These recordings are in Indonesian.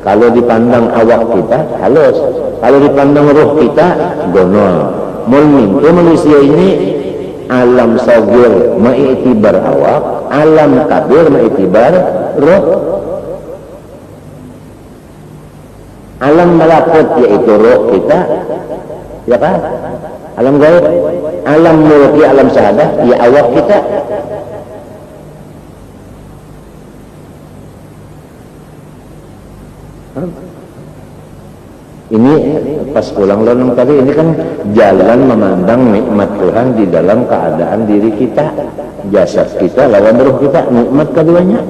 Kalau dipandang awak kita halus, kalau dipandang roh kita gonol. Mulmin manusia ini alam sagir mengiktibar awak, alam kabir mengiktibar roh. Alam malakut yaitu roh kita, ya kan? Alam gaib, alam mulki, alam syahadah, ya awak kita. Ini pas pulang lonong tadi, ini kan jalan memandang nikmat Tuhan di dalam keadaan diri kita, jasad kita lawan roh kita, nikmat keduanya.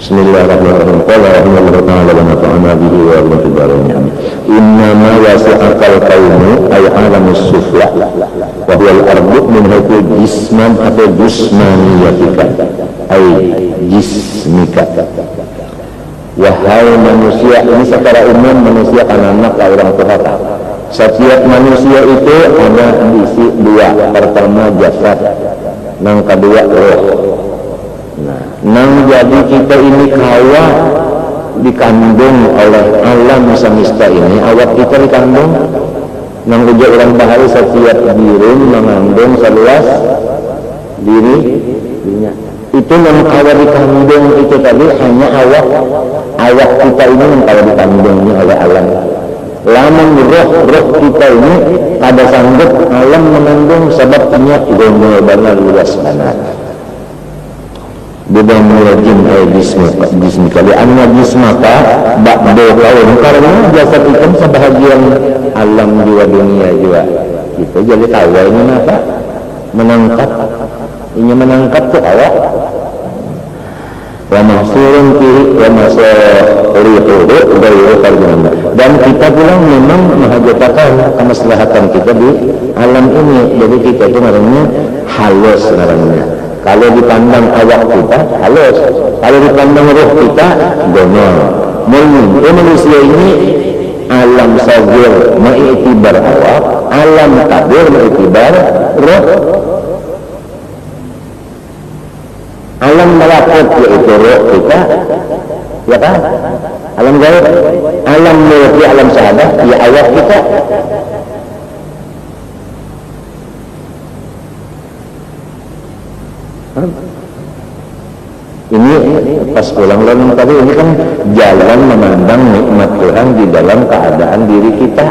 Bismillahirrahmanirrahim. Qala rahimahullahu ta'ala wa nafa'ana bihi wa bi fidarihi. Inna ma wasi'akal qaumu ay alamus sufla wa huwa al-ardu min haythu jisman atau jismaniyatika ay jismika. Wahai manusia, ini secara umum manusia kan anak orang Tuhan. Setiap manusia itu ada isi dua, pertama jasad, yang kedua roh. Nang jadi kita ini kawa dikandung oleh alam semesta ini, awak kita dikandung nang uja orang bahari setiap diri mengandung seluas dirinya. Itu nang kawa dikandung itu tadi hanya awak kita ini yang kawa dikandungnya oleh alam. Lamun roh kita ini ada sanggup alam mengandung sebabnya gomol benar luas banget. Bidang mulajim ay jismika lianna jismaka ba'do kaum, karena jasad ikan sebahagian alam jiwa dunia juga gitu. Jadi tawa ini apa? Menangkap, ini menangkap tuh awak wa mahsurun kiri wa masarihudu gairu tarjumana. Dan kita pula memang menghajatkan kemaslahatan kita di alam ini. Jadi kita itu namanya halus namanya. Kalau dipandang awak kita halus, kalau dipandang roh kita gonol. Mulmin manusia ini alam sagir mengiktibar awak, alam kabir mengiktibar roh. Alam malakut yaitu roh kita, ya kan? Alam gaib, alam mulki, alam syahadah, ya awak kita. Ini pas pulang lonong tadi, ini kan jalan memandang nikmat Tuhan di dalam keadaan diri kita,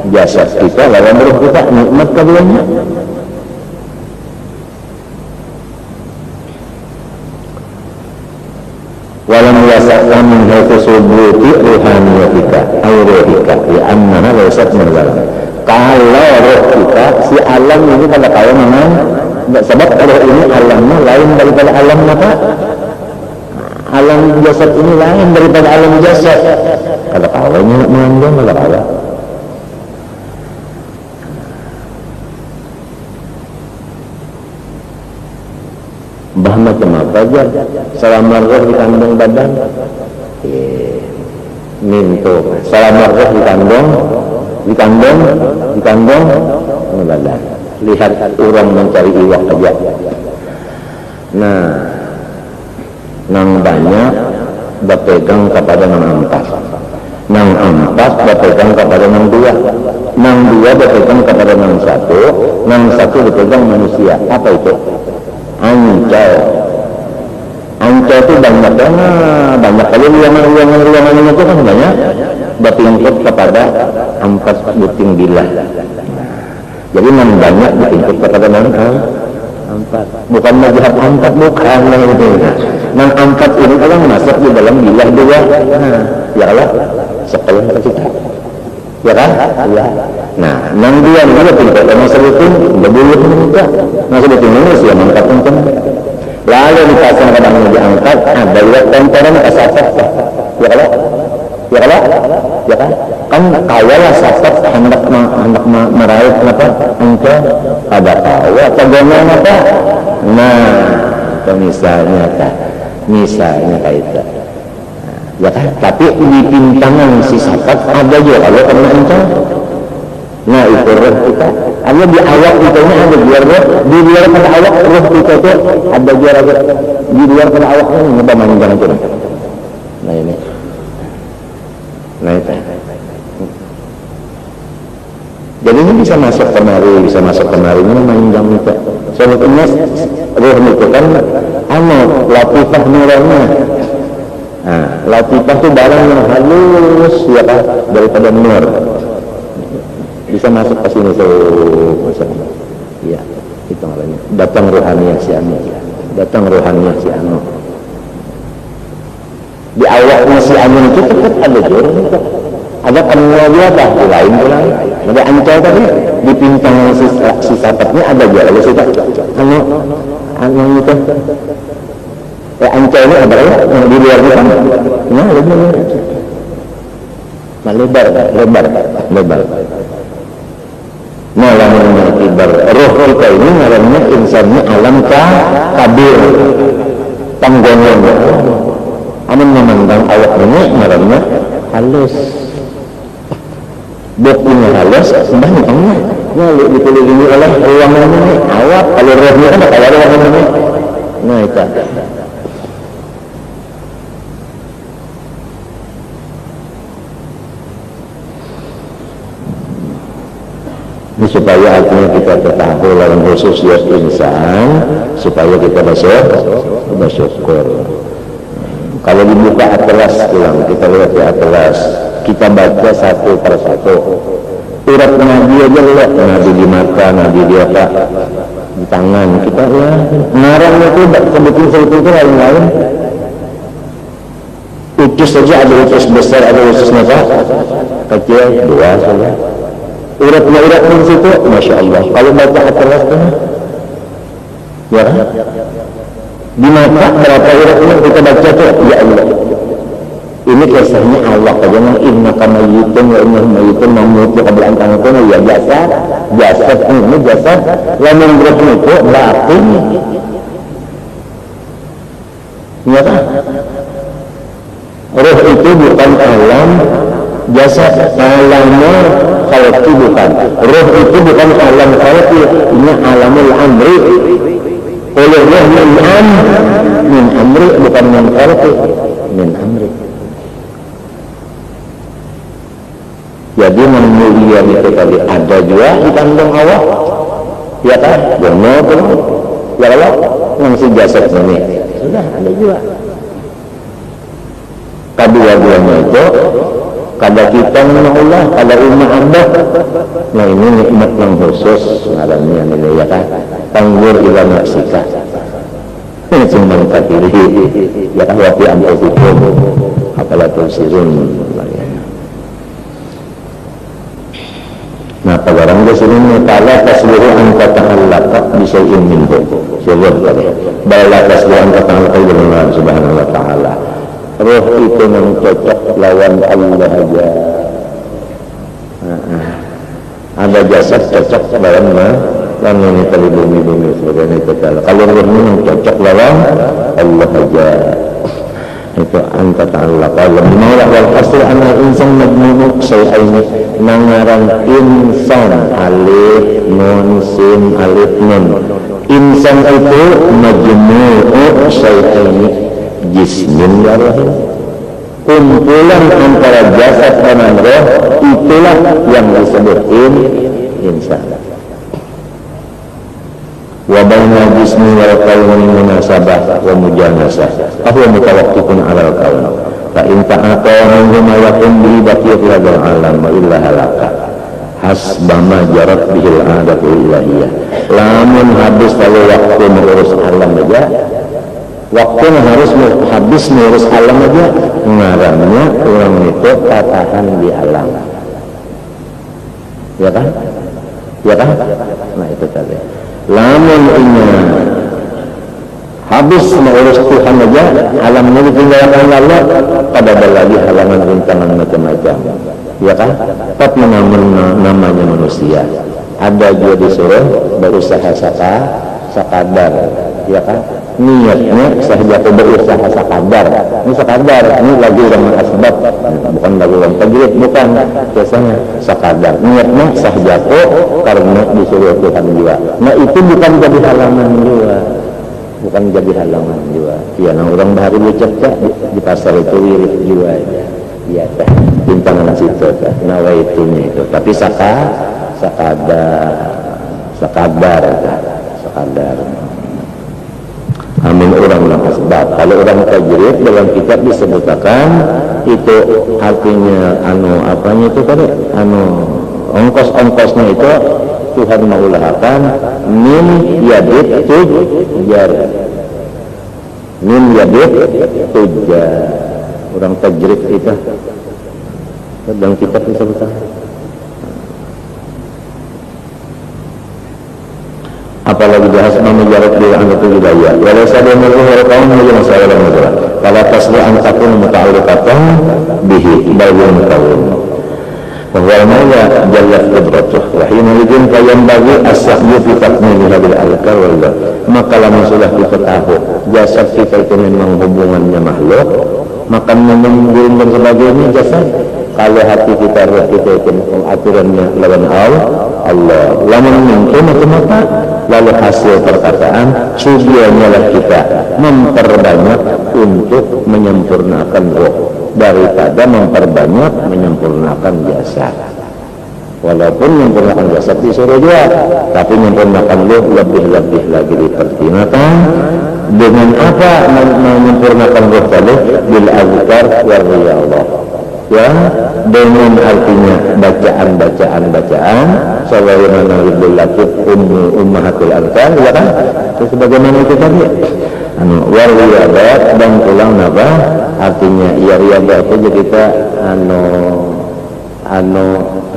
jasad kita lawan roh kita, nikmat keduanya. Walam yasa'kan min haythu subuti ruhaniyatika ay rohika ya annaha laysat merdalam. Kalau roh kita, si alam ini pada kaya memang sebab roh ini alamnya lain daripada alam apa? Alam jasad ini lain daripada alam jasad. Kalau kawanya mengandung kalau kawa. Bah macam apa aja? Selama roh di kandung badan, minto. Selama roh di kandung badan. Lihat orang mencari iwak aja. Nah, nang banyak berpegang kepada nang empat berpegang kepada nang dua berpegang kepada nang satu berpegang manusia. Apa itu? Ancol itu banyak kali ruangan itu kan banyak bertingkut kepada empat buting bilah. Jadi nang banyak bertingkut kepada nang empat, bukan mazhab empat, bukan itu. Nang empat ini kalau masuk di dalam bilah dua, ya Allah sekolah kita, ya kan? Ya. Nah, nang dua tingkat sama sebutin berbulu juga, nang sebutin manusia mangkat untung. Lalu dipasang kadang diangkat, ada lihat temperan kesasar, ya Allah, ya kan? Kan kawalah sasat hendak meraih apa? Engkau ada kawa, tegongan apa? Nah, misalnya kayak itu. tapi di pintangan si sifat ada juga kalau kena encang. Nah itu roh kita ada di awak kita ini ada biar roh di luar pada awak roh kita itu ada biar di luar pada awaknya ngebah manjang itu. Nah ini nah itu jadi ini bisa masuk kemari ini manjang itu soalnya roh itu kan latifah nurani. Nah latifah itu barang yang halus ya Pak daripada nur bisa masuk ke sini masuk ya itu namanya datang rohaniah si anu di awaknya si anu itu tetap ada jurang ada pengelola apa di lain ada ancol tadi di pintang si sapatnya ada juga ada sifat anu itu ancol ini ada yang di luar kan lebar nah lamun ibar roh kita ini ngarannya insannya alam kabir panggongan amun memandang awak ini ngarannya halus buktinya halus sebenarnya ya dikelilingi oleh ruangan ini awak kalau rohnya kan ada ruangan ini nah itu ini supaya artinya kita ketahui dalam khusus ya insan supaya kita bersyukur. Kalau dibuka atlas ulang kita lihat di atlas kita baca satu persatu urat Nabi aja lihat Nabi di mata Nabi di apa di tangan kita ya ngarang itu sebutin itu lain-lain utus saja ada utus besar ada utus kecil dua saja uratnya di situ, masya Allah. Kalau baca atlas kan, ya, di mata berapa uratnya kita baca tuh, ya Allah. Ini kisahnya Allah. Jangan inna kamayitun wa inna mayitun mamutu qabla an tanquna ya jasad ini jasad. Lamun roh itu batin. Ya kan? Roh itu bukan alam jasad, alamnya khalqi bukan. Roh itu bukan alam khalqi, ini alamul amri. Oleh roh min amri bukan min khalqi, min amri. Jadi mulia itu tadi ada juga di kandung awak, ya kan? Bono tuh, ya Allah, yang si jasad ini sudah ada juga. Kedua-duanya itu kada kita mengenal Allah, kada umat Allah. Nah ini nikmat yang khusus ngarannya ini ya kan. Tanggur ila nafsika. Ini cuma katiri. Ya kan wafi ampusikum. Apalah tusirun. Nah pagarang di sini ta'ala taslihu anta ta'allaka bisyai'in minhu. Syukur tadi. Bala taslihu anta ta'allaka dengan subhanahu wa ta'ala. Roh itu yang cocok lawan Allah aja. Ada jasad cocok lawan dan ini bumi sebagainya itu. Kalau rohnya yang cocok lawan Allah aja. Itu anta ta'ala kalau menolak wal asli anak insan majmuk syai'aini nangaran insan alif nun sin alif nun insan itu majmuk syai'aini jismin ya rahim kumpulan antara jasad dan roh itulah yang disebut insan wa baina jismi wal qawmi munasabah wa mujanasah ahwa mutawaqqifun 'ala al-qawl fa in ta'ata minhuma yakun bi baqiyat hadal alam wa illa halaka hasba ma jarat bihil adatu ilahiyah lamun habis kalau waktu mengurus alam aja waktu harus habis mengurus alam aja ngarannya orang itu tatahan di alam ya kan nah itu tadi lamun ingat habis mengurus Tuhan aja alamnya ditinggalkan Allah pada lagi halangan rintangan macam-macam ya kan tapi namanya manusia ada juga disuruh berusaha sakadar ya kan niatnya sahaja berusaha sekadar, ini sekadar, ini lagi orang asbab, bukan lagi orang tajrid, bukan, biasanya sekadar niatnya sahaja karena disuruh Tuhan juga. Nah itu bukan jadi halangan juga, bukan jadi halangan juga. Ya, nah orang baru bercerita di pasar itu wirid juga ya. Iya teh, bintangan situ teh, nawaitunya itu. Tapi sekadar. Amin orang asbab. Kalau orang tajrid dalam kitab disebutkan itu artinya apanya itu tadi? Ongkos-ongkosnya itu Tuhan mengulahkan min yadid tujar. Min yadid tujar. Orang tajrid itu dalam kitab disebutkan. Apalagi bahas memujarab bila anda itu hidayah walau sadar menurut kaum menjadi masalah dan masalah kalau tasli angkatun muta'alikatan bihi bagian kaum bahwa maya jallat kudratuh wahina idin kayam bagi as-sahyu fi takmili hadil al-kar wallah. Maka lama sudah kita tahu jasad kita itu memang hubungannya makhluk, makan minum dan sebagainya jasad. Kalau hati kita roh kita itu aturannya lawan Allah lamun mungkin mata lalu hasil perkataan tujuannya lah kita memperbanyak untuk menyempurnakan roh daripada memperbanyak menyempurnakan jasad. Walaupun menyempurnakan jasad disuruh juga, tapi menyempurnakan roh lebih-lebih lagi dipertimbangkan. Dengan apa menyempurnakan roh tadi? Bil azkar wa riyadhah. Ya, dengan artinya bacaan sebagaimana ribullatif ummahatul azkar, ya kan? Itu sebagaimana itu tadi. Warriyadat dan tulang apa? Artinya ya riyadah itu jadi kita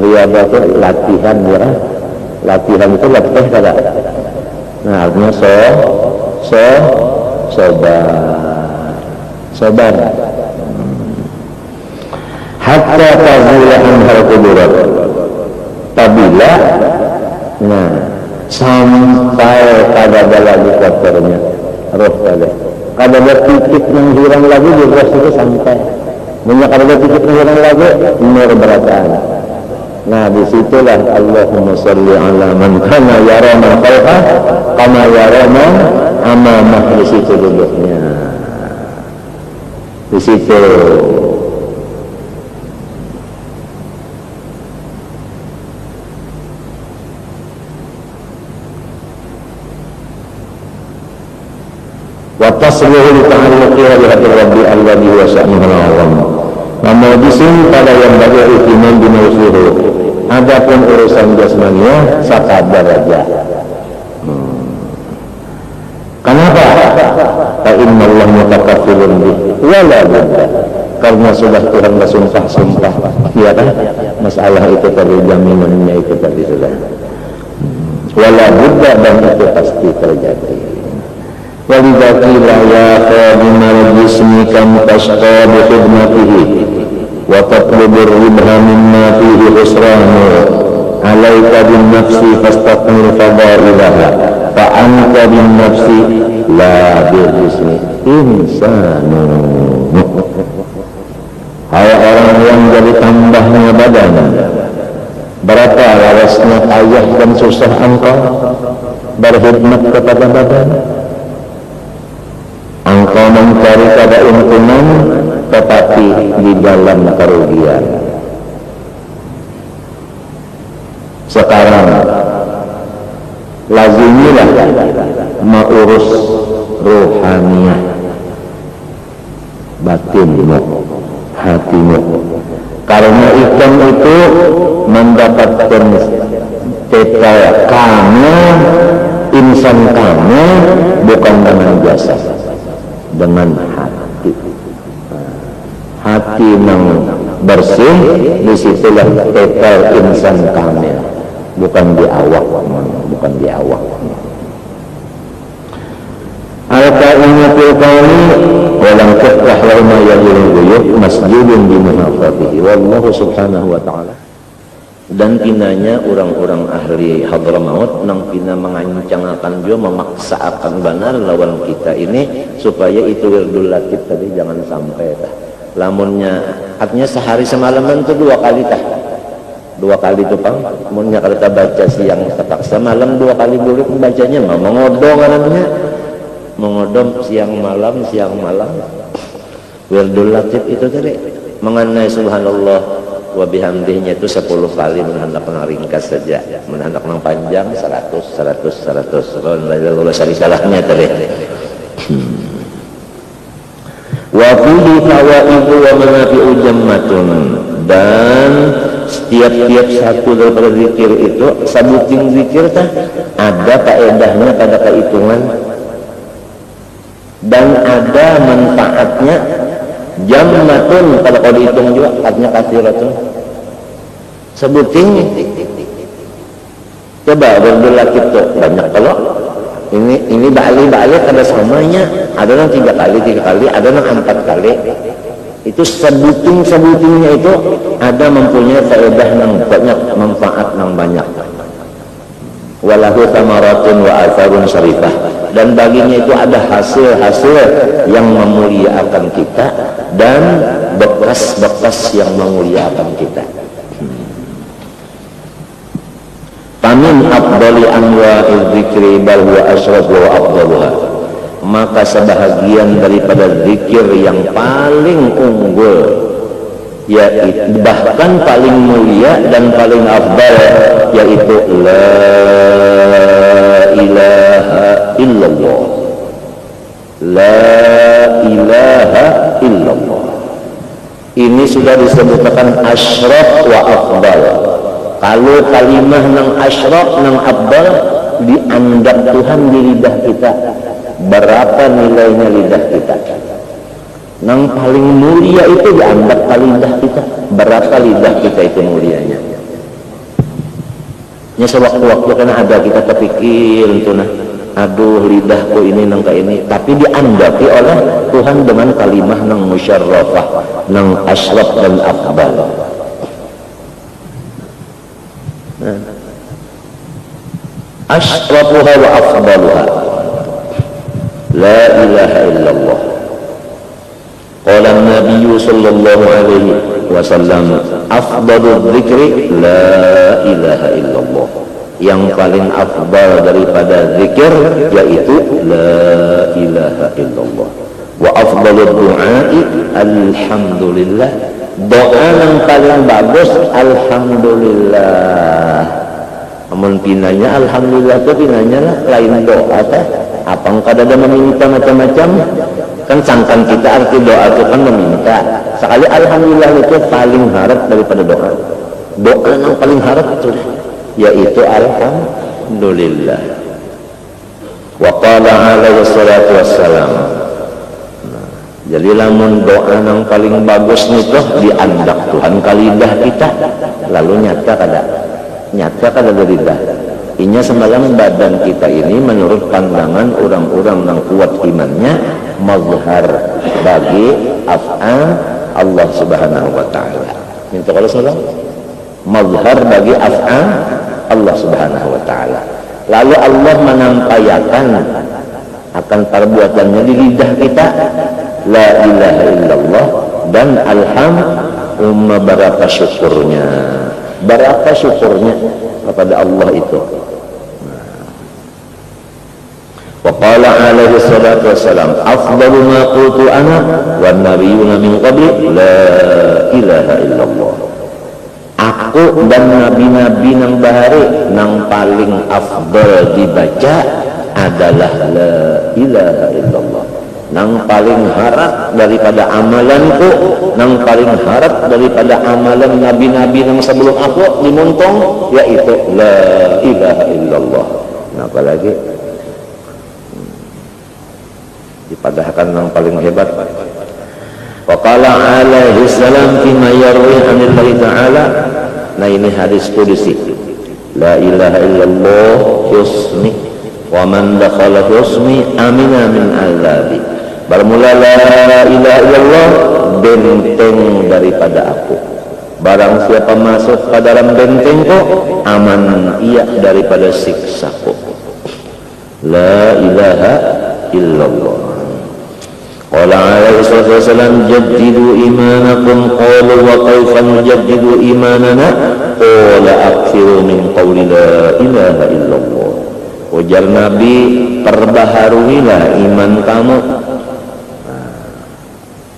riyadah itu latihan ya. Latihan itu latih kada. Nah, artinya sabar. Hatta tazula anhal kudurat. Tabila sampai kada lagi kotornya roh kada ada titik yang hilang lagi di roh itu sampai banyak kada ada titik yang hilang lagi nur berataan. Nah disitulah Allahumma sholli ala man kana yara man khalqa kama yara man amamah. Di situ duduknya, di situ. Watasluhu ta'alluqi wa bihadil rabbi alladhi wa sya'nuhu al-azam. Namun disin pada yang bagi ihtimam binausuhu. Adapun urusan jasmania sakadar aja. Kenapa? Fa inna Allah mutakaffilun bih wala budda. Karena sudah Tuhan bersumpah-sumpah, ya kan? Masalah itu tadi jaminannya itu tadi sudah. Wala budda dan itu pasti terjadi. Walidha qila ya khadimal jismi kam tashqa bi khidmatihi wa tatlubur ribha mimma fihi khusranu alayka bin nafsi fastaqmil fadailaha fa anta bin nafsi la bil jismi insanu. Hai orang yang jadi tambahnya badan, berapa lawasnya payah dan susah engkau berkhidmat kepada badan. Engkau mencari keuntungan tetapi di dalam kerugian. Sekarang lazimilah mengurus ruhaniyah, batinmu, hatimu. Karena ikan itu mendapatkan tetal kamu, insan kamu bukan dengan jasad, dengan hati. Hati yang bersih, disitulah tetal insan kamil, bukan di awak, bukan di awak. Al-Qa'inatul Qawli walam tuqrah lahuma yajilul guyub masjidun bimunafatihi wallahu subhanahu wa ta'ala. Dan pinanya orang-orang ahli Hadramaut nang pina mengancangkan dia, memaksa akan benar lawan kita ini supaya itu wirdul latif tadi jangan sampai tah. Lamunnya artinya sehari semalaman itu 2 kali tah. 2 kali itu pang. Munnya kalau kita baca siang terpaksa malam 2 kali boleh membacanya mah mengodong anaknya. Mengodong siang malam wirdul latif itu tadi mengenai subhanallah wa bihamdihnya itu 10 kali, menhendak ringkas saja, menhendak panjang 100 kalau salahnya tadi. Wa fihi fawaidu wa manafi'u jammatun, dan setiap satu daripada zikir itu sabuting zikir tah ada faedahnya pada kehitungan dan ada manfaatnya. Jammatun kalau dihitung juga artinya kathiratun, sebuting. Coba berdulakit tuh banyak. Kalau ini balik ada samanya, ada yang 3 kali, ada yang 4 kali. Itu sebutingnya itu ada mempunyai faedah yang banyak, manfaat yang banyak. Walahu tamaratun wa atharun syarifah, dan baginya itu ada hasil-hasil yang memuliakan kita dan bekas-bekas yang memuliakan kita. Famin afdali anwa'il dzikri bal huwa asyraf wa afdaluha, maka sebahagian daripada zikir yang paling unggul, yaitu bahkan paling mulia dan paling afdal, yaitu la ilaha illallah. La ilaha illallah ini sudah disebutkan asyraf wa afdal. Kalau kalimah nang asyraf nang afdal dianggap Tuhan di lidah kita, berapa nilainya lidah kita? Nang paling mulia itu dianggap lidah kita, berapa lidah kita itu mulianya? Ya sewaktu-waktu kan ada kita terpikir itu nah, aduh lidahku ini nang kayak ini, tapi dianggapi oleh Tuhan dengan kalimah nang musyarrafah, nang asyraf dan afdal. Asyrafuha wa afdaluha la ilaha illallah. Qala an-nabiy sallallahu alaihi wasallam afdalu dzikri la ilaha illallah, yang paling afdal daripada zikir yaitu la ilaha illallah. Wa afdalu du'ai alhamdulillah, doa yang paling bagus alhamdulillah. Amun pinanya alhamdulillah itu pinanya lah lain doa teh. Apang kada ada meminta macam-macam kan, sangkan kita arti doa itu kan meminta. Sekali alhamdulillah itu paling harap daripada doa. Doa yang paling harap itu yaitu alhamdulillah. Wa qala alaihi salatu wassalam, jadi lamun doa yang paling bagus itu diandak Tuhan kalidah kita, lalu nyata kada lidah. Inya semalam badan kita ini menurut pandangan orang-orang yang kuat imannya mazhar bagi af'al Allah subhanahu wa ta'ala. Minta kalau salam mazhar bagi af'al Allah subhanahu wa ta'ala. Lalu Allah menampayakan akan perbuatannya di lidah kita, la ilaha illallah dan alhamdulillah. Berapa syukurnya kepada Allah itu. Wa qala alaihi salatu wassalam afdalu ma qultu ana wan nabiyyuna min qabli la ilaha illallah. Aku dan nabi-nabi nang bahari nang paling afdal dibaca adalah la ilaha illallah. Nang paling harap daripada amalanku, nang paling harap daripada amalan nabi-nabi yang sebelum aku dimuntong, yaitu la ilaha illallah. Nah, apalagi dipadahkan yang paling hebat. Wa qala alaihi salam fima yarwi anillahi ta'ala. Nah, ini hadis qudsi. La ilaha illallah husni wa man dakhala husni amina min azabi. Bermula la ilaha illallah, benteng daripada aku. Barang siapa masuk ke dalam bentengku, aman ia daripada siksaku. La ilaha illallah. Qala alaihi wasallam jaddidu imanakum. Qalu wa kaifa nujaddidu imanana? Qala akthiru min qawli la ilaha illallah. Ujar Nabi, perbaharuilah iman kamu.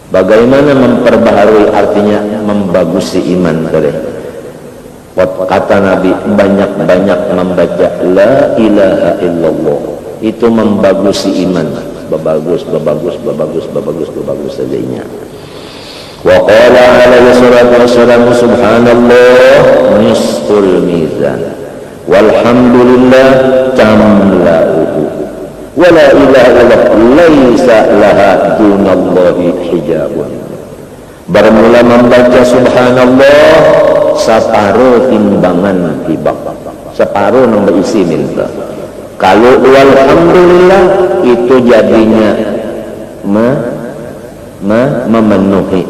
Bagaimana memperbaharui? Artinya membagusi iman tadi. Kata Nabi, banyak-banyak membaca la ilaha illallah. Itu membagusi iman. Bagus saja. Wa qala alaihi salatu wassalam subhanallah nisful mizan walhamdulillah tamla'uhu wa la ilaha illallah laisa laha dunallahi hijabun. Bermula membaca subhanallah separuh timbangan hibak, separuh nang berisi minta. Kalau walhamdulillah itu jadinya memenuhi.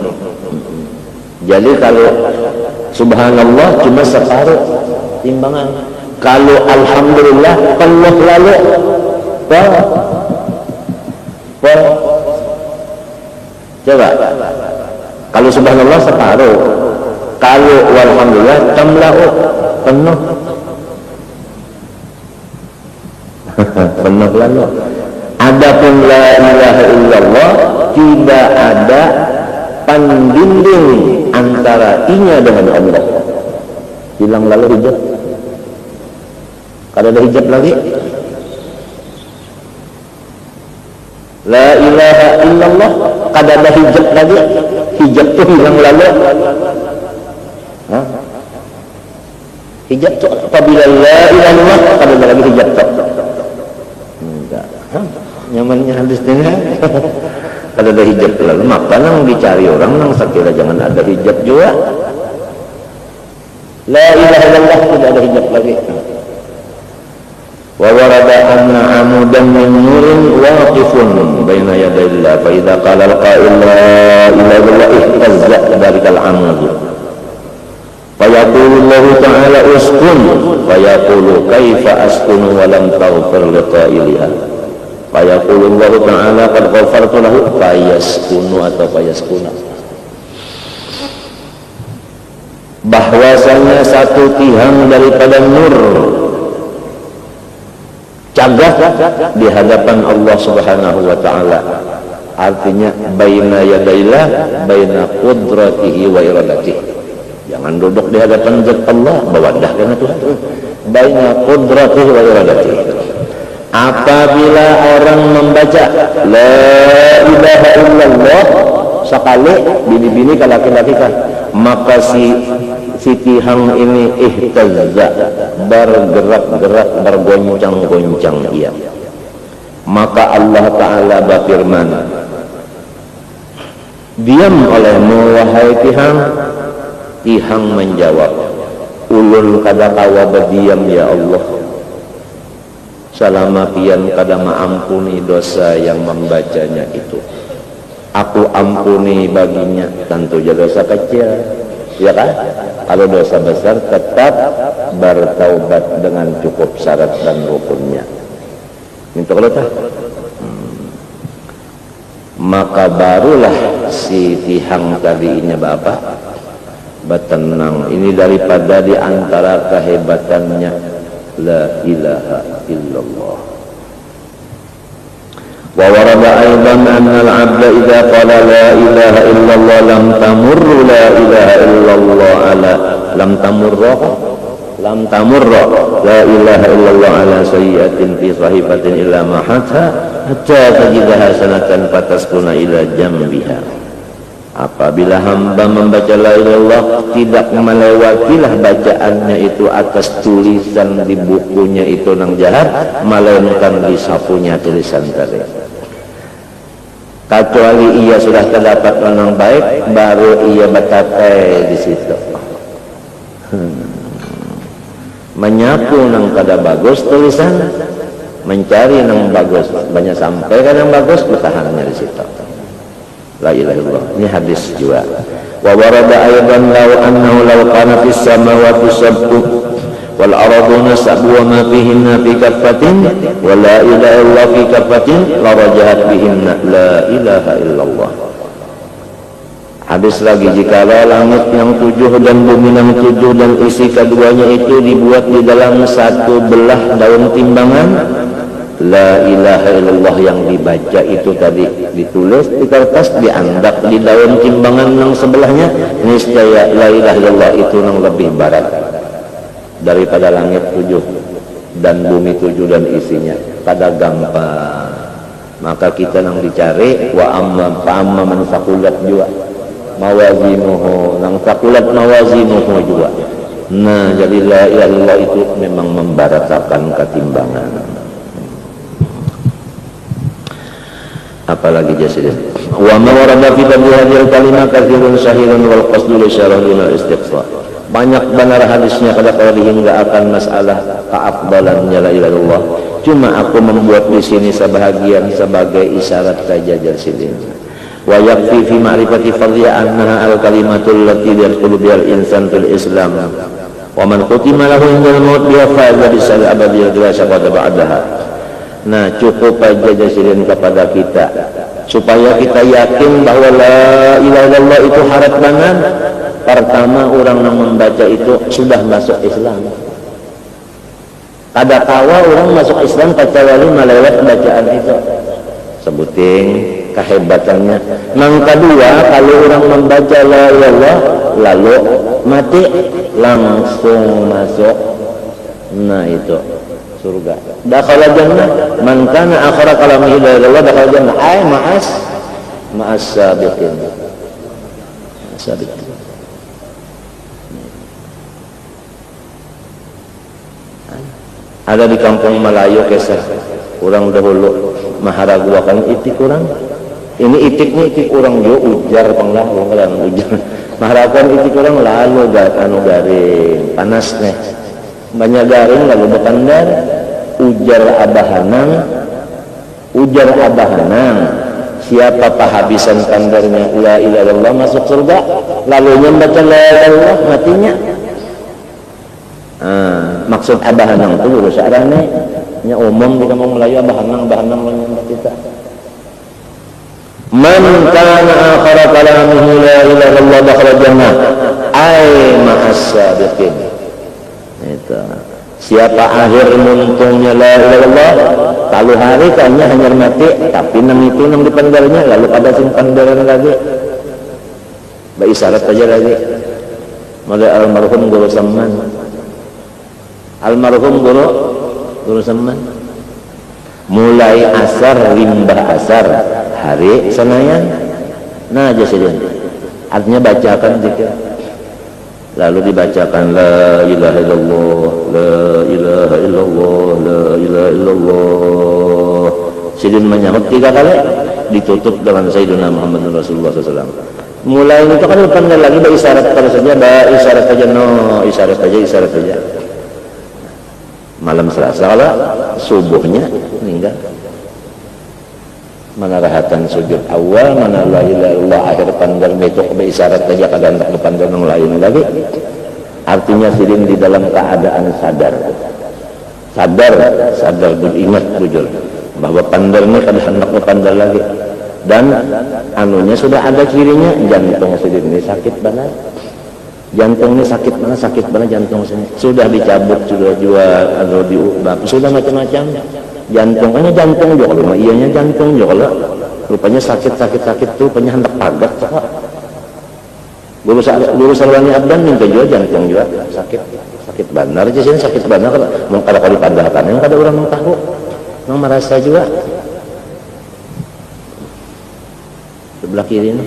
Jadi kalau subhanallah cuma separuh timbangan. Kalau alhamdulillah penuh lalu. Coba. Kalau subhanallah separuh. Kalau walhamdulillah tamla'u penuh. Penuh lalu. Adapun la ilaha illallah tidak ada pandinding antara inya dengan Allah. Hilang lalu hijab. Kalau ada hijab lagi, la ilaha illallah. Kalau ada hijab lagi, hijab itu hilang lalu. Hijab itu apabila la ilaha illallah, kalau ada lagi hijab itu. Nyamannya habis dengar. Kalau ada hijab lalu, maka nang dicari orang nang sakira jangan ada hijab juga. La ilaha illallah, tidak ada hijab lagi. Wa warada anna amudan min nurin waqifun baina yadayillah fa idza qala al-qa'il la ilaha illallah ihtazza dzalikal amud. Fa yaqulu Allah ta'ala uskun fa yaqulu kaifa askunu wa lam taghfir li qa'iliha. Fa yaqulu Allah ta'ala qad ghafartu lahu fa yaskunu atau fa yaskuna. Bahwasanya satu tiang daripada nur cagak di hadapan Allah Subhanahu wa taala. Artinya baina yadailah, baina qudratihi wa iradatihi. Jangan duduk di hadapan zat Allah, bawadah kana Tuhan. Baina qudratihi wa iradatihi. Apabila orang membaca la ilaha illallah sekali, bini-bini ke laki-laki kan, maka si tihang ini ihtazza, bergerak-gerak, bergoncang-goncang ia. Maka Allah Ta'ala berfirman, diam olehmu wahai tihang. Tihang menjawab, ulul kada kawa berdiam ya Allah, selama pian kada maampuni dosa yang membacanya itu. Aku ampuni baginya, tentu saja dosa kecil, ya kan? Kalau dosa besar tetap bertaubat dengan cukup syarat dan rukunnya. Minta kalau tak, maka barulah si tihang tadinya bapak bertenang. Ini daripada di antara kehebatannya la ilaha illallah. Wa warada aidan anna al-'abda idza qala la ilaha illallah lam tamurru la ilaha illallah ala lam tamurra la ilaha illallah ala sayyi'atin fi sahifatin illa ma hatta tajidaha sanatan fataskuna ila jambiha. Apabila hamba membaca la ilaha illallah, tidak melewatilah bacaannya itu atas tulisan di bukunya itu nang jahat, melainkan di sapunya tulisan tadi. Kecuali ia sudah terdapat orang baik, baru ia batakai di situ. Menyapu nang kada bagus tulisan, mencari nang bagus, banyak sampai kan yang bagus, bertahannya di situ. la ilaha illallah. Ini hadis juga. Wa warada aidan law annahu law kana fis samawati sab'u wal arduna sab'u wa ma fihinna fi kaffatin wa la ilaha illallah fi kaffatin la rajahat bihinna la ilaha illallah. Hadis lagi, jikalau langit yang 7 dan bumi yang 7 dan isi keduanya itu dibuat di dalam satu belah daun timbangan, la ilaha illallah yang dibaca itu tadi ditulis di kertas, diandak di daun timbangan yang sebelahnya, niscaya la ilaha illallah itu yang lebih berat daripada langit 7 dan bumi 7 dan isinya. Pada gampang. Maka kita yang dicari wa amma man saqulat juga mawazinuhu, nang saqulat mawazinuhu juga. Nah, jadi la ilaha illallah itu memang membaratakan ketimbangan. Apalagi jasidin. Wa ma warada fi hadhil kalimah katsirun syahirun wal qasdu li syarahil istiqsa. Banyak benar hadisnya kada hingga akan masalah keafdalannya la ilaha illallah. Cuma aku membuat di sini sebahagian sebagai isyarat saja jasidin. Wa yakfi fi ma'rifati fadhiya annaha al-kalimatul lati yadkhulu bihal insan fil Islam wa man qutima lahu indal maut biha faza bisal abadiyah la syaqata ba'daha. Nah, cukup aja jasirin kepada kita supaya kita yakin bahwa la ilaha illallah itu harap banget. Pertama, orang yang membaca itu sudah masuk Islam. Kada kawa orang masuk Islam kecuali melewat bacaan itu. Sebuting kehebatannya. Yang kedua, kalau orang membaca la ilallah lalu mati langsung masuk, nah itu surga. Dakhala jannah man kana akhara kalamihi la ilallah dakhala jannah. Ay ma'as sabiqin. Sabiqin. Ada di kampung Melayu kisah orang dahulu maharaguakan itik orang. Ini itiknya itik orang jo ujar panglah orang ujar. Maharaguakan itik orang lalu garing panasnya. Banyak garing lalu bertandar ujar abahanang. Siapa pahabisan tandarnya la ilaha illallah masuk surga, lalu membaca la ilaha illallah matinya. Maksud abahanang itu urus arahnya nya umum di kampung Melayu abahanang menyembah kita. Man kana akhara kalamihi la ilaha illallah dakhala jannah ay ma'as sabiqin. Itu siapa akhir muntungnya la ilaha illallah kalau hari kayaknya hanya mati tapi nang itu nang dipandarnya lalu ada sing pandaran lagi isyarat aja lagi. Mulai almarhum Guru Saman, almarhum Guru Saman mulai asar limbah asar hari Senayan. Nah jasidin artinya bacakan zikir lalu dibacakan la ilaha illallah la ilaha illallah la ilaha illallah. Sidin menyahut 3 kali ditutup dengan Sayyidina Muhammad Rasulullah SAW. Mulai itu kan depannya lagi isyarat terus saja, isyarat saja, isyarat saja. Malam Selasa lah subuhnya meninggal. Mana rahatan sujud awal, mana la ilaha illallah akhir pandar metok isyarat saja kada hendak pandar yang lain lagi. Artinya sidin di dalam keadaan sadar ingat bujur bahwa pandarnya kada hendak pandar lagi. Dan anunya sudah ada cirinya, jantungnya sidin ini sakit banget. Jantungnya sakit banget jantung sini. Sudah dicabut, sudah jual atau diubah, sudah macam-macam. Jantungnya jantung juga, rumah ianya jantung juga. Rupanya sakit tuh, rupanya hendak padat. Guru Salwani Abdan minta juga jantung juga sakit benar aja sini, sakit benar. Mau kalau dipadahkan, yang ada orang yang tahu, yang merasa juga. Sebelah kiri ini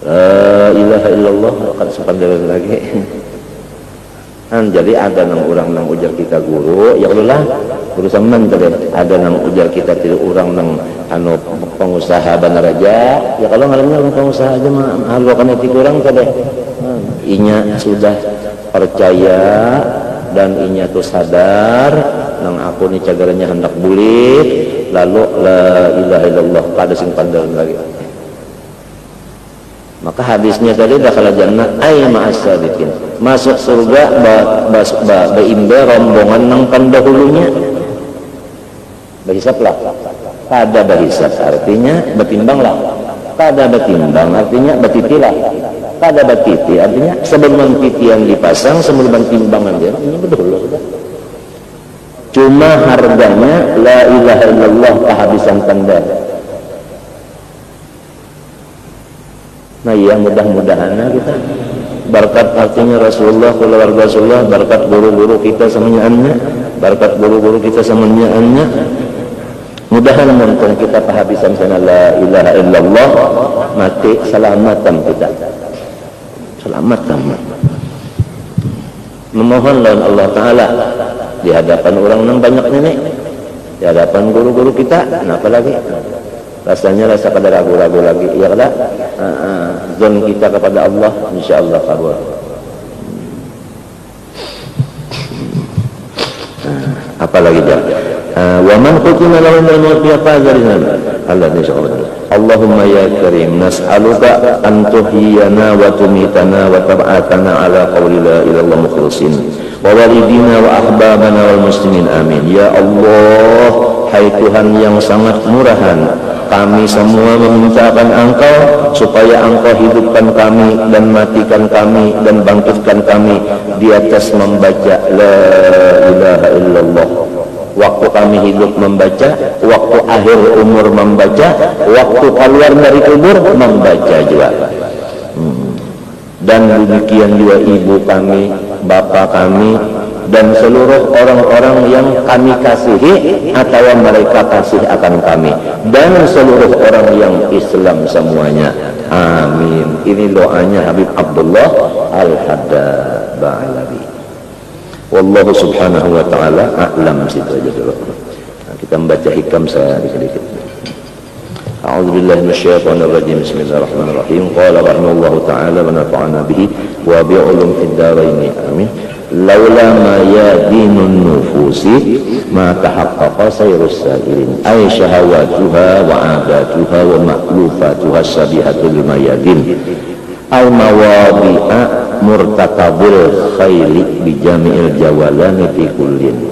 la ilaha illallah akan sepandaran lagi. Jadi ada nang orang nang ujar kita guru ya Allah guru Saman tadi ada nang ujar kita tidak orang nang anu pengusaha benar aja ya kalau ngalamnya orang pengusaha aja mah halukan etik orang tadi inya sudah percaya dan inya tuh sadar nang aku nih cagaranya hendak bulit lalu la ilaha illallah kada sing pandaran lagi. Maka hadisnya tadi dakhala jannah ay ma'as sabiqin, masuk surga baimbe rombongan nang pendahulunya. Bahisap lah, kada bahisap artinya betimbanglah, kada betimbang artinya betitilah, kada betiti artinya sebelum titian dipasang sebelum timbangan dia ini betul sudah. Cuma harganya la ilaha illallah kehabisan tanda. Nah ya mudah-mudahan kita berkat artinya Rasulullah, keluarga Rasulullah, berkat guru-guru kita semuanya, berkat guru-guru kita semuanya, mudahan mentung kita kehabisan sana la ilaha illallah mati selamatan kita, selamat tamat. Memohon lawan Allah Ta'ala di hadapan orang yang banyak nenek, di hadapan guru-guru kita, kenapa lagi? Rasanya rasa kada ragu-ragu lagi, ya kada? Zon kita kepada Allah, insyaallah kabul. Apalagi dia? Wa man qutina lahu min al-maut yaqazarina Allah insyaallah. Allahumma ya karim nas'aluka an tuhyiyana wa tumitana wa tab'atana ala qawli la ilaha illallah mukhlisin wa walidina wa ahbabana wal muslimin amin. Ya Allah, hai Tuhan yang sangat murahan, kami semua memintakan Engkau supaya Engkau hidupkan kami dan matikan kami dan bangkitkan kami di atas membaca la ilaha illallah. Waktu kami hidup membaca, waktu akhir umur membaca, waktu keluar dari kubur membaca juga. Dan demikian juga ibu kami, bapak kami, dan seluruh orang-orang yang kami kasihi atau mereka kasih akan kami, dan seluruh orang yang Islam semuanya. Amin. Ini doanya Habib Abdullah Al-Haddad Ba'alawi. Wallahu subhanahu wa ta'ala a'lam. Situ aja dulu. Nah, kita membaca hikam saya sedikit. A'udzubillahi minasyaitonir rajim. Bismillahirrahmanirrahim. Qala rahimahullahu ta'ala wa nafa'ana bihi wa bi'ulum fid dharain. Amin. Laula ma yadinun nufusi ma tahaqqaqa sayrus sa'irin ay syahawatuha wa 'adatuha wa ma'lufatuha sabihatul mayadin aw mawadi'a murtakabil khayli bijami'il jawalani fi kullin.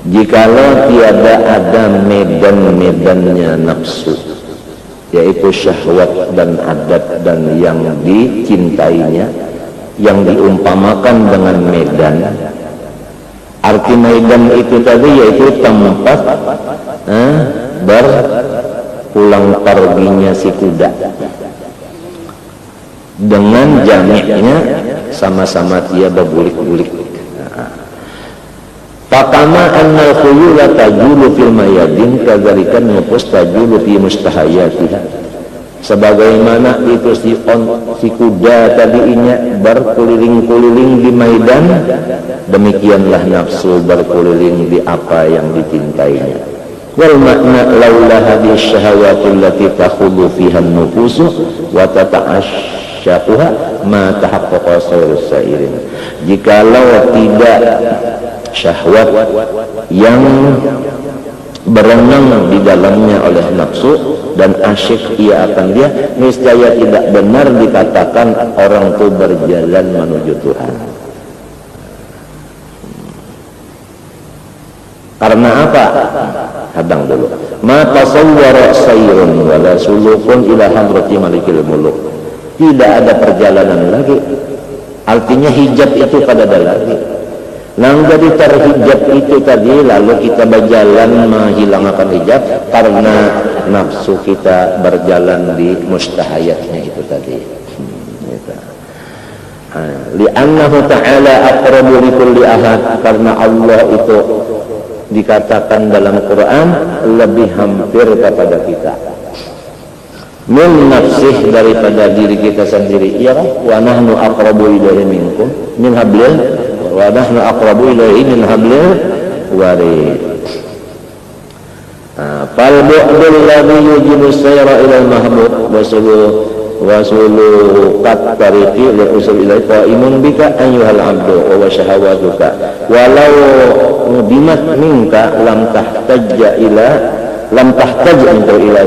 Jikalau tiada ada medan-medannya nafsu, yaitu syahwat dan adat dan yang dicintainya, yang diumpamakan dengan medan. Arti medan itu tadi yaitu tempat berpulang perginya si kuda, dengan jami'nya sama-sama dia berbulik-bulik. Fakama annal khuyula tajulu fil mayadin kadzalikan nufus tajulu fi mustahayatiha. Sebagaimana itu si kuda tadinya berkeliling-keliling di maidan, demikianlah nafsu berkeliling di apa yang dicintainya. Wal makna laula hadhihi syahawatul lati takhudhu fiha an-nufusu wa tata'asyaquha ma tahaqqaqa sayrus sairin. Jikalau tidak syahwat yang berenang di dalamnya oleh nafsu dan asyik ia akan dia, niscaya tidak benar dikatakan orang itu berjalan menuju Tuhan. Karena apa? Hadang dulu. Ma tasawwara sayrun wala sulukun ila hadrati malikil muluk. Tidak ada perjalanan lagi. Artinya hijab itu pada lagi. Nang jadi terhijab itu tadi, lalu kita berjalan menghilangkan hijab karena nafsu kita berjalan di mustahayatnya itu tadi. Li'annahu ta'ala aqrabu likulli ahad, karena Allah itu dikatakan dalam Quran lebih hampir kepada kita. Min nafsih, daripada diri kita sendiri. Iya kan? Wa nahnu aqrabu ilaihi minkum min hablil wa nahnu aqrabu ilaihi min hablil warid. Fal bu'dul ladzi yujibu sayra ila al-mahbub wa sulu qat tariqi li usul ilaihi qaimun bika ayyuhal abdu wa syahawatuka walau bimat minka lam tahtaj ila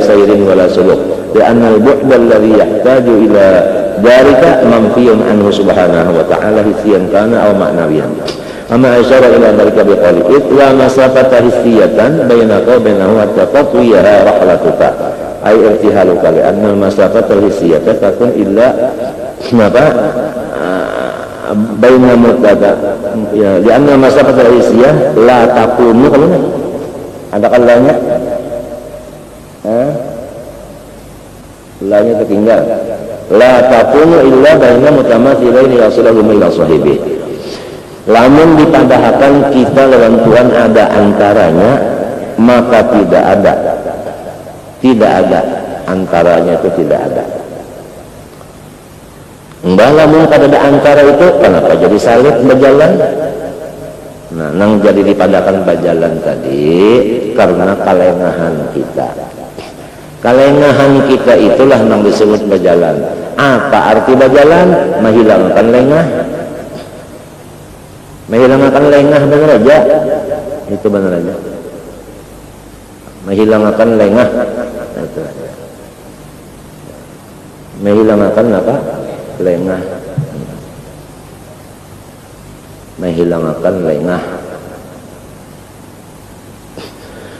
sayrin wala suluk لأن البعد الذي يحتاج إلى ذلك منفي عنه سبحانه وتعالى حسيا كان أو معنويا. أما أشار إلى ذلك بقوله إذ لا مسافة حسية بينك وبينه حتى تطويها رحلتك أي ارتحالك لأن المسافة الحسية تكون إلا بين مبتدأ لأن المسافة الحسية لا تكون ada kalanya lainnya tertinggal la takunu illa baina mutamathilaini yasiluhum ila sahibi. Lamun dipadahkan kita lawan Tuhan ada antaranya, maka tidak ada antaranya, itu tidak ada. Mbah lamun kada ada antara itu kenapa jadi salib berjalan? Nah, nang jadi dipadahkan berjalan tadi karena kalengahan kita. Kalengahan kita itulah yang disebut berjalan. Apa arti berjalan? Menghilangkan lengah. Menghilangkan lengah benar aja. Itu benar aja. Menghilangkan lengah. Itu aja. Menghilangkan apa? Lengah. Menghilangkan lengah.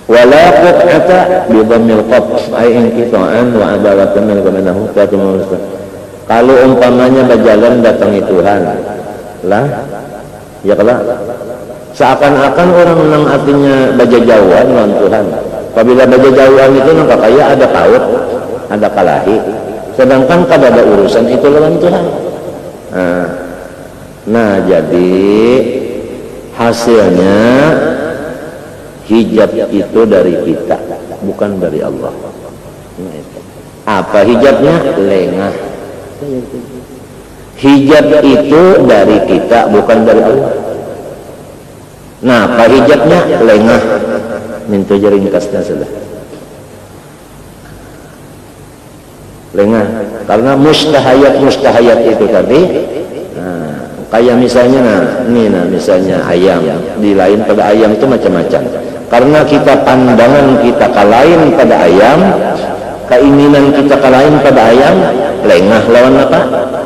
Wala qat'ata bi dhammil qat' ay inqita'an wa adawatan min qamanahu ta'tum. Kalau umpamanya berjalan datangi Tuhan lah ya kalau seakan-akan orang menang artinya baja jauhan lawan Tuhan. Apabila baja jauhan itu nampak kayak ada paut, ada kalahi, sedangkan kada ada urusan itu lawan Tuhan. Nah jadi hasilnya hijab itu dari kita, bukan dari Allah. Apa hijabnya? Lengah. Hijab itu dari kita, bukan dari Allah. Nah, apa hijabnya? Lengah. Minta jaring kasnya sudah. Lengah. Karena mustahayat itu tadi. Kayak misalnya misalnya ayam, di lain pada ayam itu macam-macam. Karena kita pandangan kita kalain pada ayam, keinginan kita kalain pada ayam, lengah lawan apa?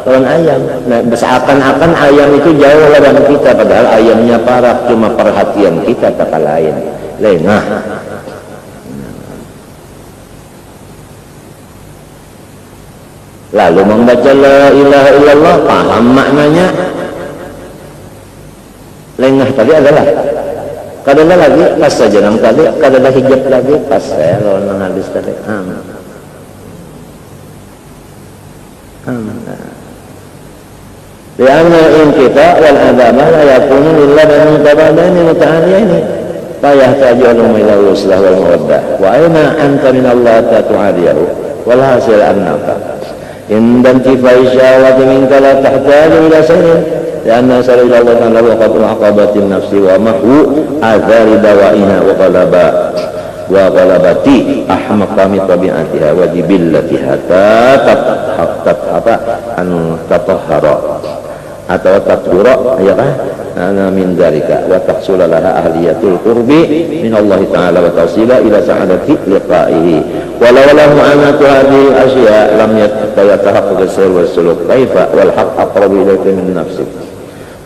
Lawan ayam. Nah, seakan-akan ayam itu jauh lawan kita, padahal ayamnya parah, cuma perhatian kita tak kalain, lengah. Lalu membaca la ilaha illallah, paham maknanya? Lengah tadi adalah kadang lagi pas saja nang tadi kadang hijab lagi pas saya lawan nang hadis tadi lianna in kita wal adama la yakunu lillahi min tabadani muta'aliyaini fa yahtaju ila al-uslah wal mawaddah wa aina anta min Allah ta'adiyahu wal hasil annaka in dantifai syawati minka la tahtaju ila sayyin لأن سأل الله تعالى وقد عقبت النفس ومحو آثار دوائها وغلبت أحمق من طبيعتها وجبلتها أن تطهر atau tatbura ya kan min dzalika wa tahsul laha ahliyatul qurbi min Allah taala wa tasila ila sa'adati liqa'ihi walau lahu anatu hadhihi asya lam yatahaqqaq as-sir wal suluk kaifa wal haqq aqrabu ilayka min nafsik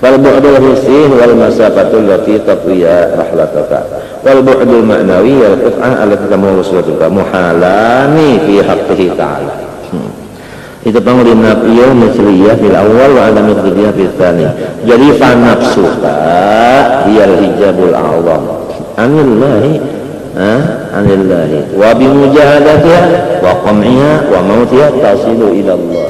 fal bu'dul hissi wal masafatu allati tatwiya rahlataka wal bu'dul ma'nawi wal qit'ah allati tamursuka muhalani fi haqqihi ta'ala. Itu panggil nafiyah misliyah fil awal wa adam misliyah fil tsani. Jadi fa nafsuka hiyal hijabul a'zam anillahi anillahi wa bi mujahadatiha wa qam'iha wa mautiha tasilu ila Allah.